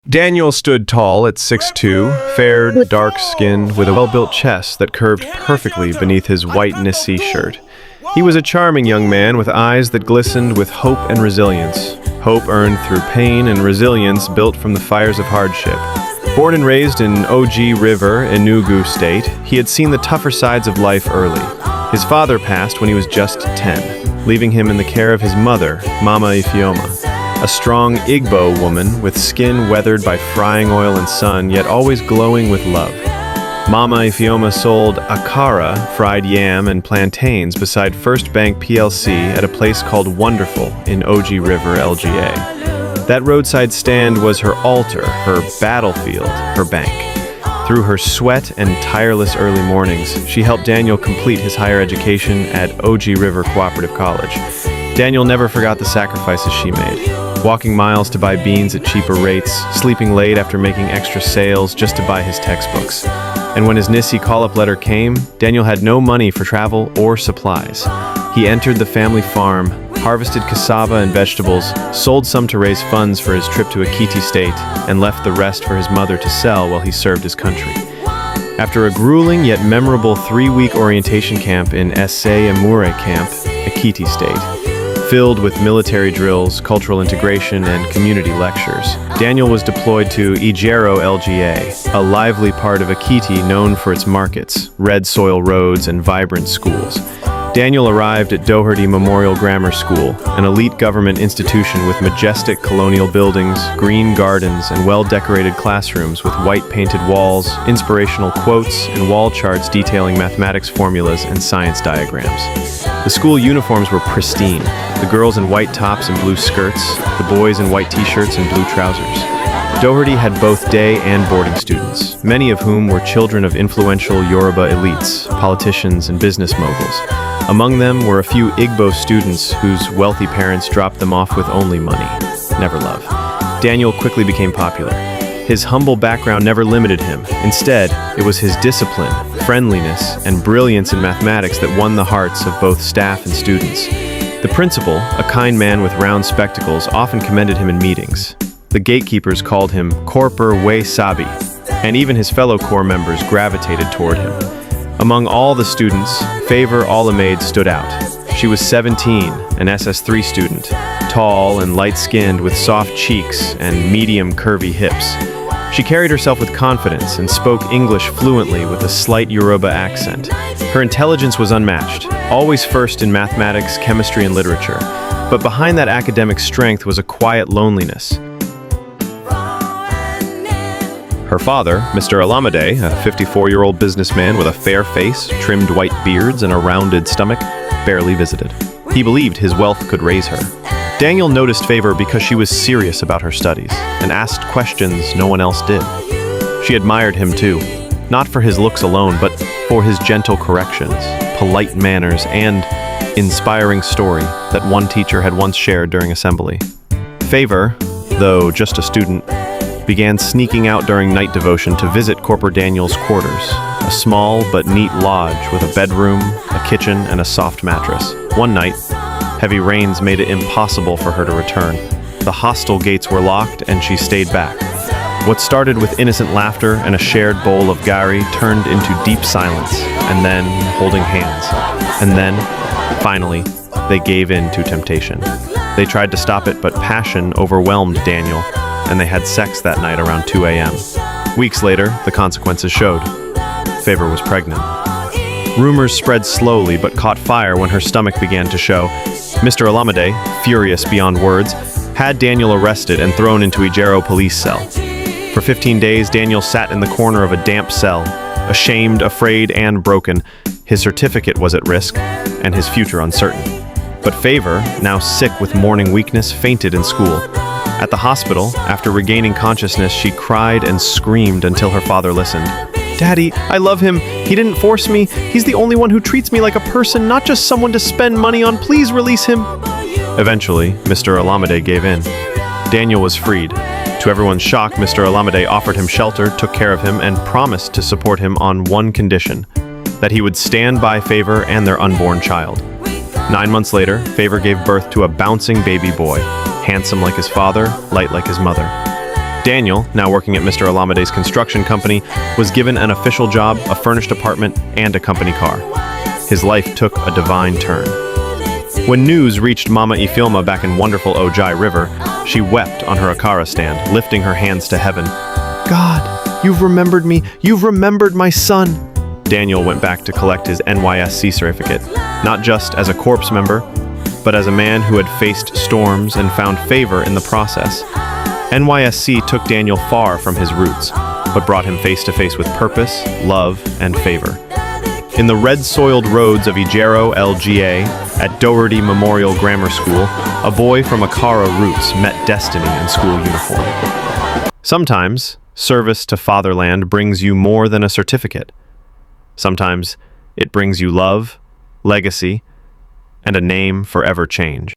Daniel stood tall at 6'2", fair, dark-skinned, with a well-built chest that curved perfectly beneath his white Nissi shirt. He was a charming young man with eyes that glistened with hope and resilience. Hope earned through pain and resilience built from the fires of hardship. Born and raised in Ijero River, Enugu State, he had seen the tougher sides of life early. His father passed when he was just 10, leaving him in the care of his mother, Mama Ifeoma. A strong Igbo woman with skin weathered by frying oil and sun, yet always glowing with love. Mama Ifeoma sold akara, fried yam, and plantains beside First Bank PLC at a place called Wonderful in Ijero River LGA. That roadside stand was her altar, her battlefield, her bank. Through her sweat and tireless early mornings, she helped Daniel complete his higher education at Ijero River Cooperative College. Daniel never forgot the sacrifices she made. Walking miles to buy beans at cheaper rates, sleeping late after making extra sales just to buy his textbooks. And when his Nissi call-up letter came, Daniel had no money for travel or supplies. He entered the family farm, harvested cassava and vegetables, sold some to raise funds for his trip to Etiti State, and left the rest for his mother to sell while he served his country. After a grueling yet memorable 3-week orientation camp in Ese Amure Camp, Etiti State, filled with military drills, cultural integration, and community lectures, Daniel was deployed to Ijero LGA, a lively part of Etiti known for its markets, red soil roads, and vibrant schools. Daniel arrived at Doherty Memorial Grammar School, an elite government institution with majestic colonial buildings, green gardens, and well-decorated classrooms with white-painted walls, inspirational quotes, and wall charts detailing mathematics formulas and science diagrams. The school uniforms were pristine, the girls in white tops and blue skirts, the boys in white t-shirts and blue trousers. Doherty had both day and boarding students, many of whom were children of influential Yoruba elites, politicians, and business moguls. Among them were a few Igbo students whose wealthy parents dropped them off with only money, never love. Daniel quickly became popular. His humble background never limited him. Instead, it was his discipline, friendliness, and brilliance in mathematics that won the hearts of both staff and students. The principal, a kind man with round spectacles, often commended him in meetings. The gatekeepers called him Corper We Sabi, and even his fellow corps members gravitated toward him. Among all the students, Favor Olamide stood out. She was 17, an SS3 student, tall and light-skinned with soft cheeks and medium curvy hips. She carried herself with confidence and spoke English fluently with a slight Yoruba accent. Her intelligence was unmatched, always first in mathematics, chemistry, and literature. But behind that academic strength was a quiet loneliness. Her father, Mr. Olamide, a 54-year-old businessman with a fair face, trimmed white beards, and a rounded stomach, barely visited. He believed his wealth could raise her. Daniel noticed Favor because she was serious about her studies and asked questions no one else did. She admired him too, not for his looks alone, but for his gentle corrections, polite manners, and inspiring story that one teacher had once shared during assembly. Favor, though just a student, began sneaking out during night devotion to visit Corporal Daniel's quarters, a small but neat lodge with a bedroom, a kitchen, and a soft mattress. One night, heavy rains made it impossible for her to return. The hostel gates were locked and she stayed back. What started with innocent laughter and a shared bowl of gari turned into deep silence, and then holding hands. And then, finally, they gave in to temptation. They tried to stop it, but passion overwhelmed Daniel, and they had sex that night around 2 a.m. Weeks later, the consequences showed. Favor was pregnant. Rumors spread slowly but caught fire when her stomach began to show. Mr. Olamide, furious beyond words, had Daniel arrested and thrown into Ijero police cell. For 15 days, Daniel sat in the corner of a damp cell, ashamed, afraid, and broken. His certificate was at risk, and his future uncertain. But Favor, now sick with morning weakness, fainted in school. At the hospital, after regaining consciousness, she cried and screamed until her father listened. "Daddy, I love him. He didn't force me. He's the only one who treats me like a person, not just someone to spend money on. Please release him." Eventually, Mr. Olamide gave in. Daniel was freed. To everyone's shock, Mr. Olamide offered him shelter, took care of him, and promised to support him on one condition: that he would stand by Favor and their unborn child. 9 months later, Favor gave birth to a bouncing baby boy, handsome like his father, light like his mother. Daniel, now working at Mr. Alamede's construction company, was given an official job, a furnished apartment, and a company car. His life took a divine turn. When news reached Mama Ifeoma back in wonderful Ojai River, she wept on her Akara stand, lifting her hands to heaven. God, you've remembered me. You've remembered my son. Daniel went back to collect his NYSC certificate, not just as a corps member, but as a man who had faced storms and found favor in the process. NYSC took Daniel far from his roots, but brought him face to face with purpose, love, and favor. In the red-soiled roads of Ijero LGA at Doherty Memorial Grammar School, a boy from Akara roots met destiny in school uniform. Sometimes, service to fatherland brings you more than a certificate. Sometimes, it brings you love, legacy, and a name forever changed.